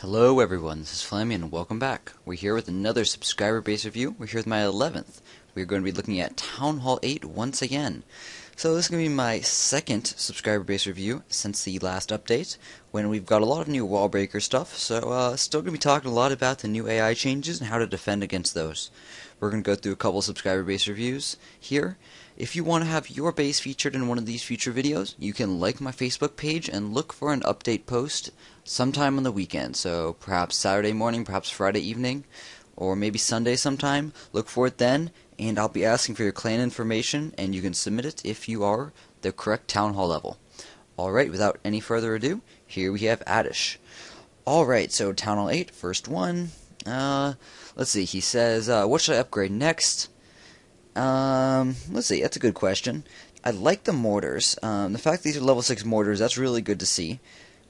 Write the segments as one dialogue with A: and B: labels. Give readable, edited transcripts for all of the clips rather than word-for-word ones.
A: Hello everyone, this is Flammy and welcome back. We're here with another subscriber base review. We're here with my 11th. We're going to be looking at Town Hall 8 once again. So this is going to be my second subscriber base review since the last update, when we've got a lot of new wall breaker stuff. So still going to be talking a lot about the new AI changes and how to defend against those. We're going to go through a couple subscriber base reviews here. If you want to have your base featured in one of these future videos, you can like my Facebook page and look for an update post sometime on the weekend. So perhaps Saturday morning, perhaps Friday evening, or maybe Sunday sometime. Look for it then, and I'll be asking for your clan information, and you can submit it if you are the correct Town Hall level. Alright, without any further ado, here we have Addish. Alright, so Town Hall 8, first one. Let's see, he says, what should I upgrade next? Let's see, that's a good question. I like the mortars. The fact that these are level 6 mortars, that's really good to see.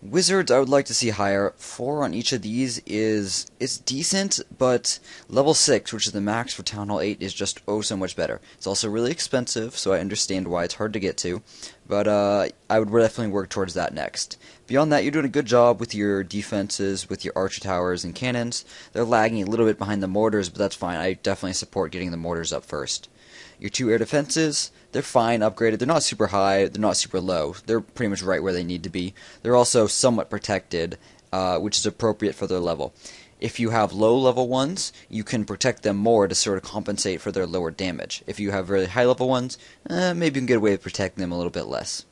A: Wizards, I would like to see higher. 4 on each of these it's decent, but level 6, which is the max for Town Hall 8, is just oh so much better. It's also really expensive, so I understand why it's hard to get to, but I would definitely work towards that next. Beyond that, you're doing a good job with your defenses, with your archer towers and cannons. They're lagging a little bit behind the mortars, but that's fine. I definitely support getting the mortars up first. Your 2 air defenses, they're fine, upgraded. They're not super high, they're not super low. They're pretty much right where they need to be. They're also somewhat protected, which is appropriate for their level. If you have low level ones, you can protect them more to sort of compensate for their lower damage. If you have really high level ones, maybe you can get away with protecting them a little bit less.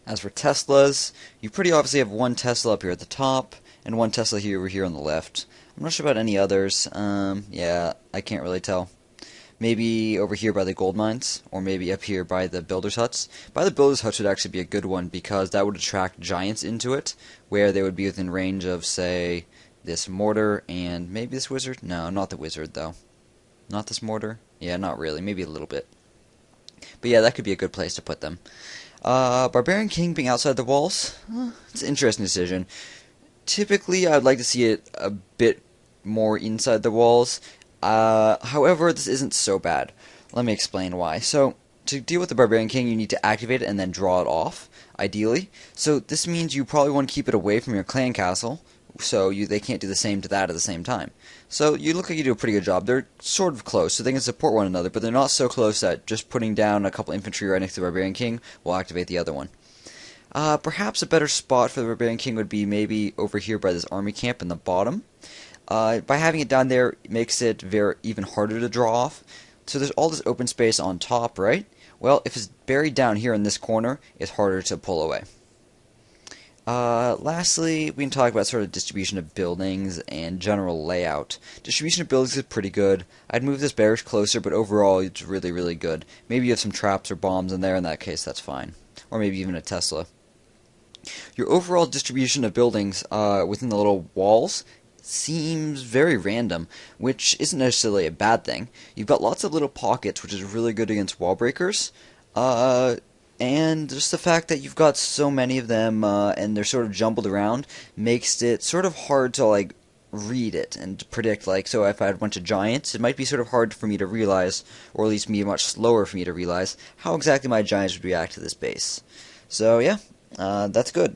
A: As for Teslas, you pretty obviously have one Tesla up here at the top, and one Tesla over here on the left. I'm not sure about any others. Yeah, I can't really tell. Maybe over here by the gold mines, or maybe up here by the builders' huts. By the builders' huts would actually be a good one, because that would attract giants into it, where they would be within range of, say, this mortar and maybe this wizard? No, not the wizard, though. Not this mortar? Yeah, not really. Maybe a little bit. But yeah, that could be a good place to put them. Barbarian King being outside the walls? It's an interesting decision. Typically, I'd like to see it a bit more inside the walls. However, this isn't so bad. Let me explain why. So, to deal with the Barbarian King, you need to activate it and then draw it off, ideally. So, this means you probably want to keep it away from your clan castle, so they can't do the same to that at the same time. So, you look like you do a pretty good job. They're sort of close, so they can support one another, but they're not so close that just putting down a couple infantry right next to the Barbarian King will activate the other one. Perhaps a better spot for the Barbarian King would be maybe over here by this army camp in the bottom. By having it down there, it makes it even harder to draw off. So there's all this open space on top, right? Well, if it's buried down here in this corner, it's harder to pull away. Lastly, we can talk about sort of distribution of buildings and general layout. Distribution of buildings is pretty good. I'd move this barracks closer, but overall it's really, really good. Maybe you have some traps or bombs in there. In that case, that's fine. Or maybe even a Tesla. Your overall distribution of buildings within the little walls seems very random, which isn't necessarily a bad thing. You've got lots of little pockets, which is really good against wall breakers, and just the fact that you've got so many of them and they're sort of jumbled around makes it sort of hard to like read it and predict. Like, so if I had a bunch of giants, it might be sort of hard for me to realize, or at least be much slower for me to realize how exactly my giants would react to this base. So yeah, that's good.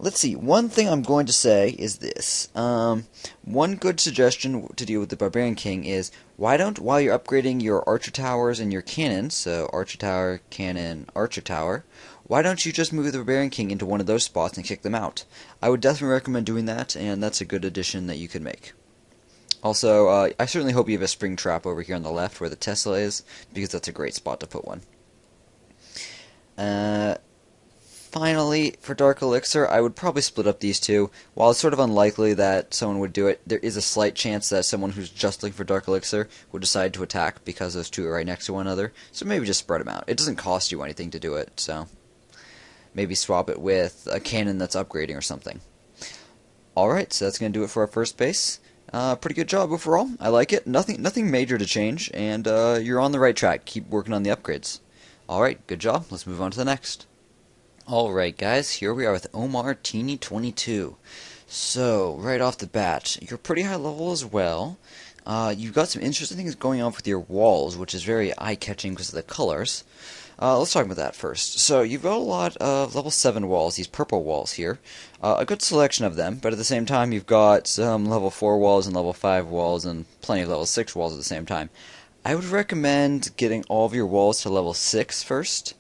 A: Let's see, one thing I'm going to say is this. One good suggestion to deal with the Barbarian King is, why don't, while you're upgrading your archer towers and your cannons, so archer tower, cannon, archer tower, why don't you just move the Barbarian King into one of those spots and kick them out? I would definitely recommend doing that, and that's a good addition that you could make. Also, I certainly hope you have a spring trap over here on the left where the Tesla is, because that's a great spot to put one. Finally, for Dark Elixir, I would probably split up these two. While it's sort of unlikely that someone would do it, there is a slight chance that someone who's just looking for Dark Elixir would decide to attack because those two are right next to one another. So maybe just spread them out. It doesn't cost you anything to do it, so maybe swap it with a cannon that's upgrading or something. Alright, so that's going to do it for our first base. Pretty good job overall. I like it. Nothing major to change, and you're on the right track. Keep working on the upgrades. Alright, good job. Let's move on to the next. Alright guys, here we are with Omar Teeny 22. So, right off the bat, you're pretty high level as well. You've got some interesting things going on with your walls, which is very eye-catching because of the colors. Let's talk about that first. So you've got a lot of level 7 walls, these purple walls here. A good selection of them, but at the same time you've got some level 4 walls and level 5 walls and plenty of level 6 walls at the same time. I would recommend getting all of your walls to level 6 first.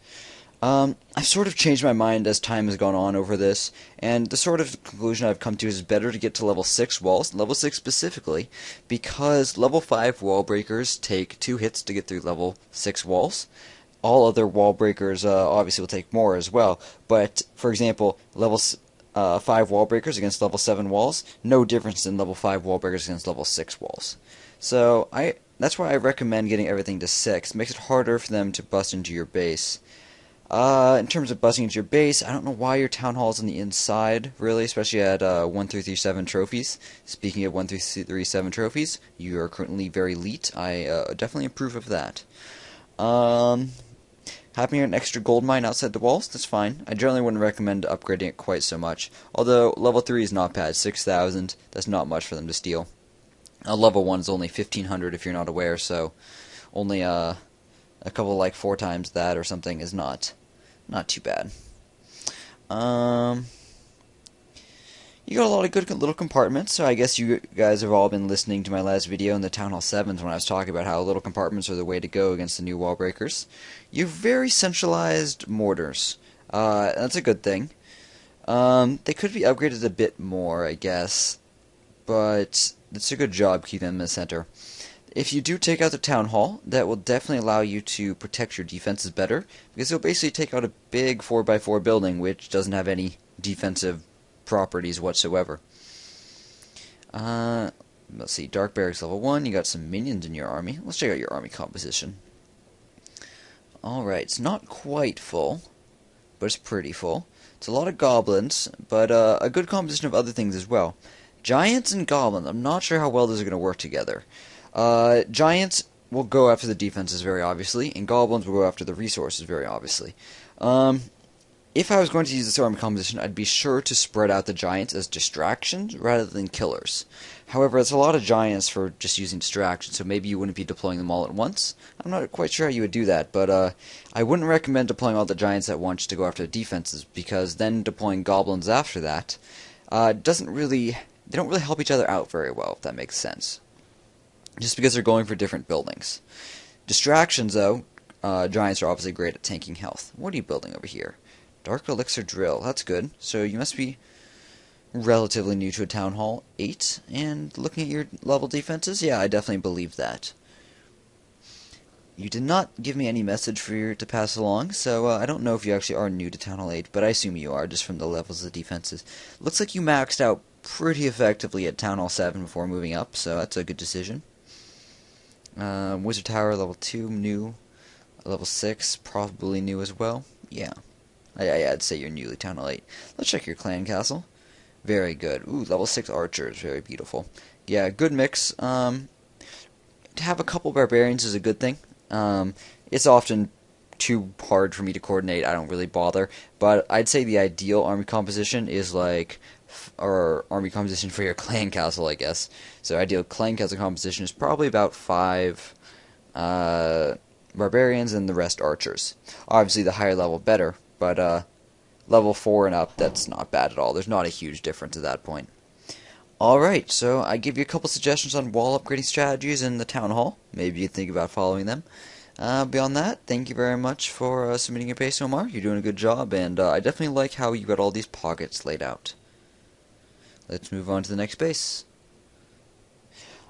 A: I've sort of changed my mind as time has gone on over this, and the sort of conclusion I've come to is better to get to level 6 walls, level 6 specifically, because level 5 wall breakers take 2 hits to get through level 6 walls. All other wall breakers obviously will take more as well, but for example, level 5 wall breakers against level 7 walls, no difference in level 5 wall breakers against level 6 walls. So that's why I recommend getting everything to 6. It makes it harder for them to bust into your base. In terms of busting into your base, I don't know why your town hall is on the inside, really, especially at 1 through 7 trophies. Speaking of 1 through 7 trophies, you are currently very elite. I definitely approve of that. Having an extra gold mine outside the walls, that's fine. I generally wouldn't recommend upgrading it quite so much. Although, level 3 is not bad. 6,000, that's not much for them to steal. Level 1 is only 1,500 if you're not aware, so only a couple, like 4 times that or something is not too bad. You got a lot of good little compartments, so I guess you guys have all been listening to my last video in the Town Hall 7s when I was talking about how little compartments are the way to go against the new wall breakers. You have very centralized mortars. That's a good thing. They could be upgraded a bit more, I guess, but it's a good job keeping them in the center. If you do take out the Town Hall, that will definitely allow you to protect your defenses better, because it'll basically take out a big 4x4 building which doesn't have any defensive properties whatsoever. Let's see, Dark Barracks level 1, you got some minions in your army. Let's check out your army composition. Alright, it's not quite full, but it's pretty full. It's a lot of goblins, but a good composition of other things as well. Giants and goblins, I'm not sure how well those are going to work together. Giants will go after the defenses very obviously, and goblins will go after the resources very obviously. If I was going to use this army composition, I'd be sure to spread out the giants as distractions rather than killers. However, it's a lot of giants for just using distractions, so maybe you wouldn't be deploying them all at once. I'm not quite sure how you would do that, but I wouldn't recommend deploying all the giants at once to go after the defenses, because then deploying goblins after that they don't really help each other out very well, if that makes sense. Just because they're going for different buildings. Distractions, though, giants are obviously great at tanking health. What are you building over here? Dark Elixir Drill, that's good. So you must be relatively new to a Town Hall 8, and looking at your level defenses, yeah, I definitely believe that. You did not give me any message for you to pass along, so I don't know if you actually are new to Town Hall 8, but I assume you are, just from the levels of the defenses. Looks like you maxed out pretty effectively at Town Hall 7 before moving up, so that's a good decision. Wizard Tower, level 2, new. Level 6, probably new as well. Yeah. I'd say you're newly Town Hall 8. Let's check your clan castle. Very good. Ooh, level 6 archers. Very beautiful. Yeah, good mix. To have a couple barbarians is a good thing. It's often too hard for me to coordinate. I don't really bother. But I'd say the ideal army composition is like... or army composition for your clan castle, I guess. So ideal clan castle composition is probably about 5 barbarians and the rest archers. Obviously, the higher level, better. But level 4 and up, that's not bad at all. There's not a huge difference at that point. Alright, so I give you a couple suggestions on wall upgrading strategies in the Town Hall. Maybe you think about following them. Beyond that, thank you very much for submitting your base, Omar. You're doing a good job, and I definitely like how you got all these pockets laid out. Let's move on to the next base.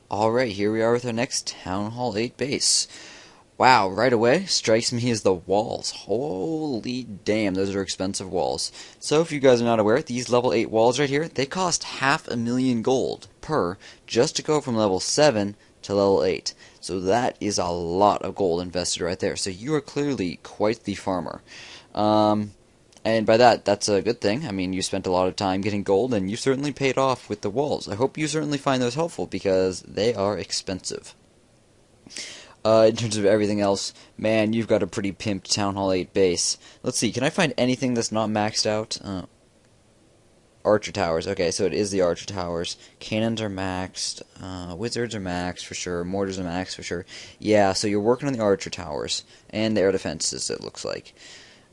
A: Alright, here we are with our next Town Hall 8 base. Wow, right away, strikes me as the walls. Holy damn, those are expensive walls. So if you guys are not aware, these level 8 walls right here, they cost 500,000 gold per, just to go from level 7 to level 8. So that is a lot of gold invested right there. So you are clearly quite the farmer. And by that, that's a good thing. I mean, you spent a lot of time getting gold, and you certainly paid off with the walls. I hope you certainly find those helpful, because they are expensive. In terms of everything else, man, you've got a pretty pimped Town Hall 8 base. Let's see, can I find anything that's not maxed out? Archer towers. Okay, so it is the archer towers. Cannons are maxed. Wizards are maxed for sure. Mortars are maxed for sure. Yeah, so you're working on the archer towers and the air defenses. It looks like.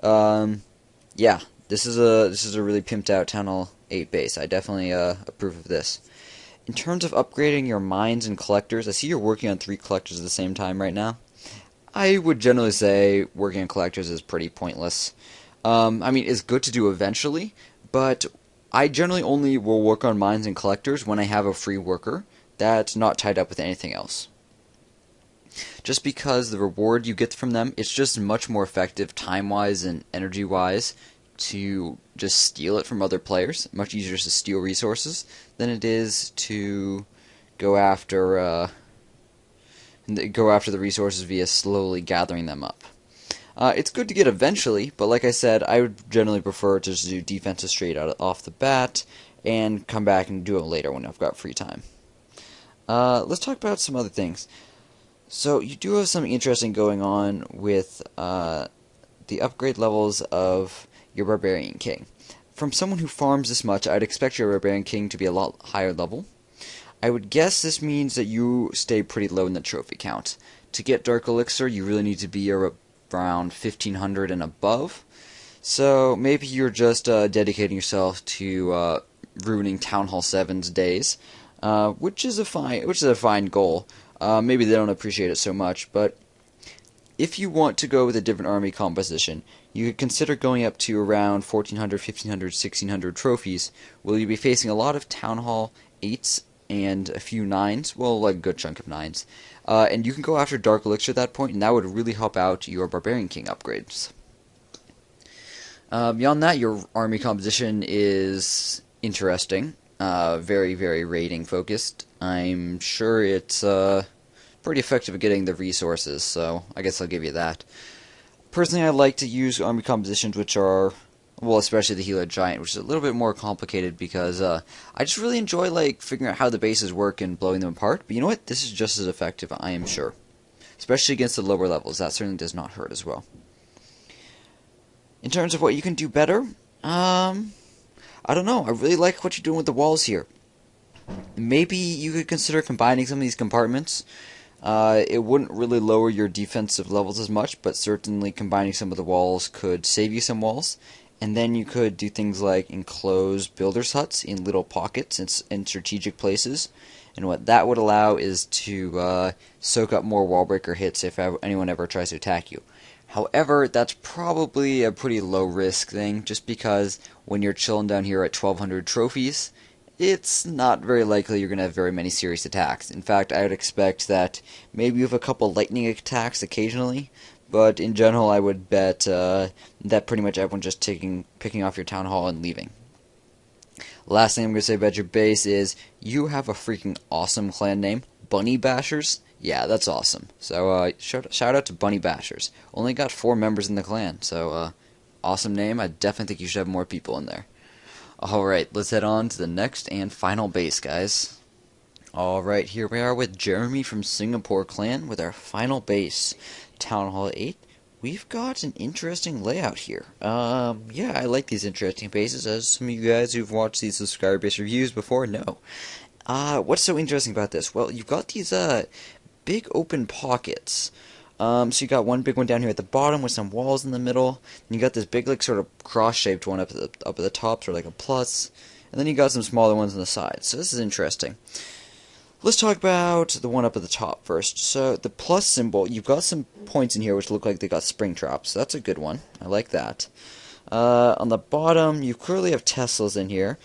A: Yeah, this is a really pimped out Town Hall 8 base. I definitely approve of this. In terms of upgrading your mines and collectors, I see you're working on 3 collectors at the same time right now. I would generally say working on collectors is pretty pointless. I mean, it's good to do eventually, but I generally only will work on mines and collectors when I have a free worker that's not tied up with anything else. Just because the reward you get from them, it's just much more effective time-wise and energy-wise to just steal it from other players. Much easier to steal resources than it is to go after the resources via slowly gathering them up. It's good to get eventually, but like I said, I would generally prefer to just do defenses straight off the bat and come back and do it later when I've got free time. Let's talk about some other things. So you do have something interesting going on with the upgrade levels of your Barbarian King. From someone who farms this much, I'd expect your Barbarian King to be a lot higher level. I would guess this means that you stay pretty low in the trophy count. To get Dark Elixir, you really need to be around 1500 and above. So maybe you're just dedicating yourself to ruining Town Hall 7's days, which is a fine goal. Maybe they don't appreciate it so much, but if you want to go with a different army composition, you could consider going up to around 1400, 1500, 1600 trophies, where you'll be facing a lot of Town Hall 8s and a few 9s, well, like a good chunk of 9s. And you can go after Dark Elixir at that point, and that would really help out your Barbarian King upgrades. Beyond that, your army composition is interesting. Very, very raiding focused. I'm sure it's pretty effective at getting the resources, so I guess I'll give you that. Personally, I like to use army compositions which are, well, especially the Healer Giant, which is a little bit more complicated because I just really enjoy like figuring out how the bases work and blowing them apart. But you know what? This is just as effective, I am sure. Especially against the lower levels. That certainly does not hurt as well. In terms of what you can do better, I don't know. I really like what you're doing with the walls here. Maybe you could consider combining some of these compartments. It wouldn't really lower your defensive levels as much, but certainly combining some of the walls could save you some walls. And then you could do things like enclose builders' huts in little pockets in strategic places. And what that would allow is to soak up more wall breaker hits if anyone ever tries to attack you. However, that's probably a pretty low risk thing, just because when you're chilling down here at 1200 trophies, it's not very likely you're going to have very many serious attacks. In fact, I would expect that maybe you have a couple lightning attacks occasionally, but in general I would bet that pretty much everyone's just picking off your town hall and leaving. Last thing I'm going to say about your base is you have a freaking awesome clan name, Bunny Bashers. Yeah, that's awesome. So shout out to Bunny Bashers. Only got 4 members in the clan, so awesome name. I definitely think you should have more people in there. Alright, let's head on to the next and final base, guys. Alright, here we are with Jeremy from Singapore Clan with our final base, Town Hall 8. We've got an interesting layout here. Yeah, I like these interesting bases, as some of you guys who've watched these subscriber base reviews before know. What's so interesting about this? Well, you've got these big open pockets. So you got one big one down here at the bottom with some walls in the middle. And you got this big, like, sort of cross-shaped one up at the top, sort of like a plus. And then you got some smaller ones on the sides. So this is interesting. Let's talk about the one up at the top first. So the plus symbol, you've got some points in here which look like they got spring traps. So that's a good one. I like that. On the bottom, you clearly have Teslas in here.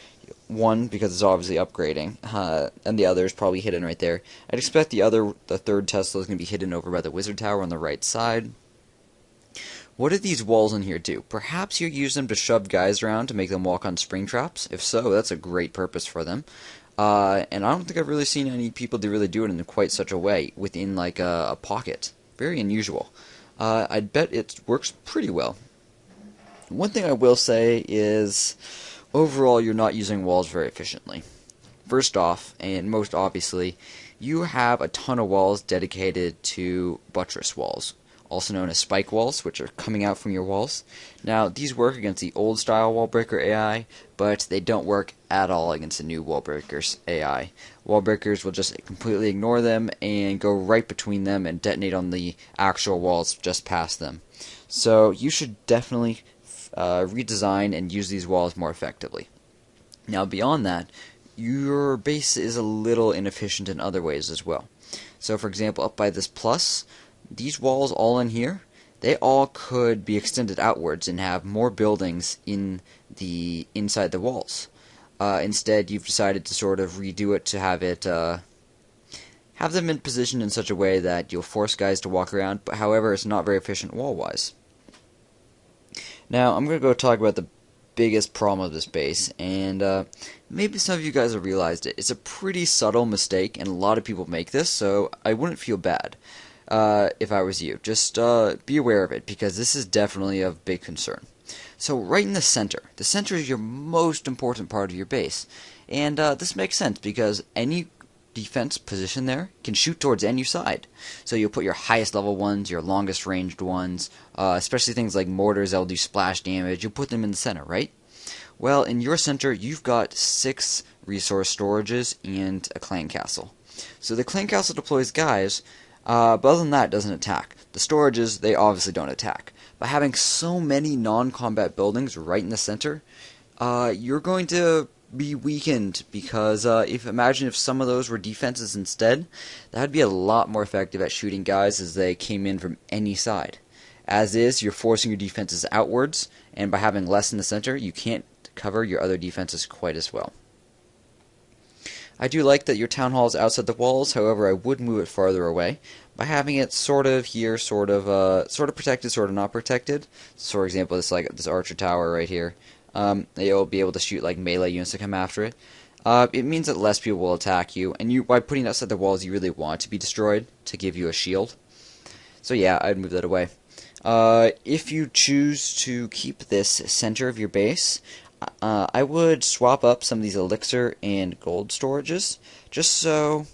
A: One, because it's obviously upgrading, and the other is probably hidden right there. I'd expect the third Tesla is going to be hidden over by the Wizard Tower on the right side. What do these walls in here do? Perhaps you use them to shove guys around to make them walk on spring traps. If so, that's a great purpose for them. And I don't think I've really seen any people to really do it in quite such a way, within like a pocket. Very unusual. I'd bet it works pretty well. One thing I will say is, overall, you're not using walls very efficiently. First off, and most obviously, you have a ton of walls dedicated to buttress walls. also known as spike walls, which are coming out from your walls. Now, these work against the old style wall breaker AI, but they don't work at all against the new wall breakers AI. Wall breakers will just completely ignore them and go right between them and detonate on the actual walls just past them. So you should definitely redesign and use these walls more effectively. Now, beyond that, your base is a little inefficient in other ways as well. So, for example, up by this plus, these walls all in here, they all could be extended outwards and have more buildings inside the walls. Instead, you've decided to sort of redo it to have them in position in such a way that you'll force guys to walk around, but however, it's not very efficient wall-wise. Now, I'm going to go talk about the biggest problem of this base, and maybe some of you guys have realized it. It's a pretty subtle mistake, and a lot of people make this, so I wouldn't feel bad if I was you. Just be aware of it, because this is definitely of big concern. So right in the center is your most important part of your base, and this makes sense because any defense position there can shoot towards any side. So you'll put your highest level ones, your longest ranged ones, especially things like mortars that will do splash damage, you'll put them in the center, right? Well, in your center, you've got 6 resource storages and a clan castle. So the clan castle deploys guys, but other than that, it doesn't attack. The storages, they obviously don't attack. By having so many non-combat buildings right in the center, you're going to be weakened because imagine if some of those were defenses instead, that would be a lot more effective at shooting guys as they came in from any side. As is, you're forcing your defenses outwards, and by having less in the center, you can't cover your other defenses quite as well. I do like that your town hall is outside the walls, however I would move it farther away by having it sort of here, sort of protected, sort of not protected. So for example, this archer tower right here. You'll be able to shoot like melee units to come after it. It means that less people will attack you, and by putting it outside the walls, you really want it to be destroyed to give you a shield. So yeah, I'd move that away. If you choose to keep this center of your base, I would swap up some of these elixir and gold storages, just so,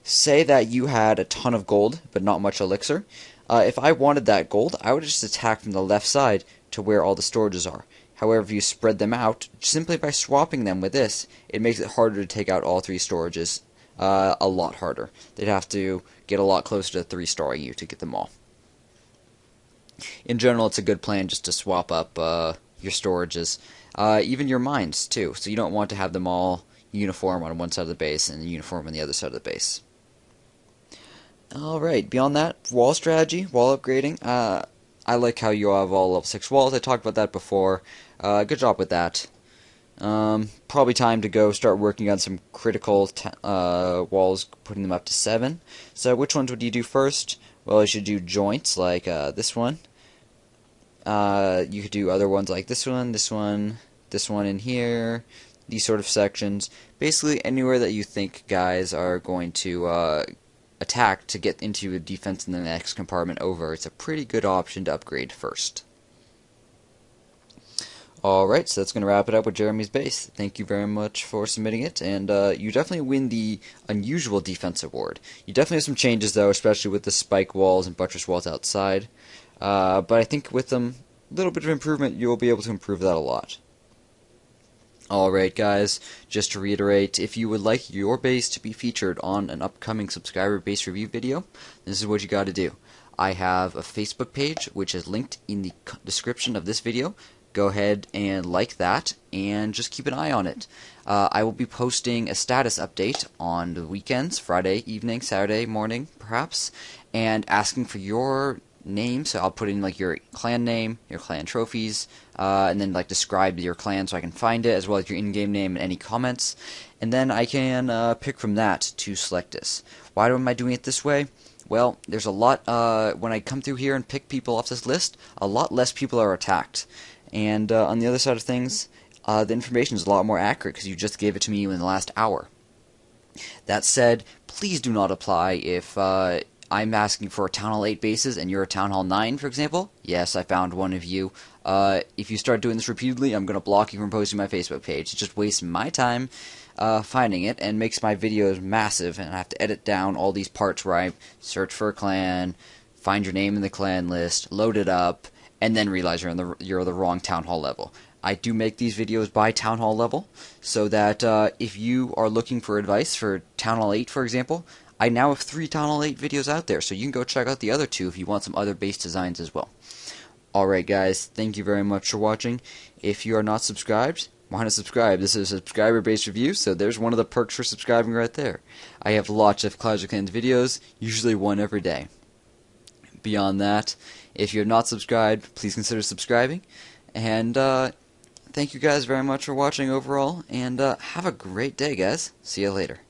A: say that you had a ton of gold, but not much elixir. If I wanted that gold, I would just attack from the left side to where all the storages are. However, if you spread them out, simply by swapping them with this, it makes it harder to take out all 3 storages, a lot harder. They'd have to get a lot closer to 3-starring you to get them all. In general, it's a good plan just to swap up your storages, even your mines too, so you don't want to have them all uniform on one side of the base and uniform on the other side of the base. Alright, beyond that, wall strategy, wall upgrading. I like how you have all level 6 walls. I talked about that before. Good job with that. Probably time to go start working on some critical walls, putting them up to 7. So which ones would you do first? Well, you should do joints like this one. You could do other ones like this one in here, these sort of sections. Basically anywhere that you think guys are going to attack to get into a defense in the next compartment over. It's a pretty good option to upgrade first. Alright, so that's going to wrap it up with Jeremy's base. Thank you very much for submitting it, and you definitely win the Unusual Defense Award. You definitely have some changes, though, especially with the spike walls and buttress walls outside. But I think with them, a little bit of improvement, you'll be able to improve that a lot. Alright guys, just to reiterate, if you would like your base to be featured on an upcoming subscriber base review video, this is what you gotta do. I have a Facebook page, which is linked in the description of this video. Go ahead and like that, and just keep an eye on it. I will be posting a status update on the weekends, Friday evening, Saturday morning, perhaps, and asking for your name. So I'll put in like your clan name, your clan trophies, and then like describe your clan so I can find it, as well as your in-game name and any comments, and then I can pick from that to select this. Why am I doing it this way? Well, there's a lot, when I come through here and pick people off this list, a lot less people are attacked. And on the other side of things, the information is a lot more accurate because you just gave it to me in the last hour. That said, please do not apply if I'm asking for Town Hall 8 bases and you're a Town Hall 9, for example. Yes, I found one of you. If you start doing this repeatedly, I'm going to block you from posting my Facebook page. It just wastes my time finding it and makes my videos massive, and I have to edit down all these parts where I search for a clan, find your name in the clan list, load it up, and then realize you're the wrong Town Hall level. I do make these videos by Town Hall level, so that if you are looking for advice for Town Hall 8, for example, I now have 3 Town Hall 8 videos out there, so you can go check out the other 2 if you want some other base designs as well. Alright guys, thank you very much for watching. If you are not subscribed, why not subscribe? This is a subscriber-based review, so there's one of the perks for subscribing right there. I have lots of Clash of Clans videos, usually one every day. Beyond that, if you're not subscribed, please consider subscribing. And thank you guys very much for watching overall, and have a great day, guys. See you later.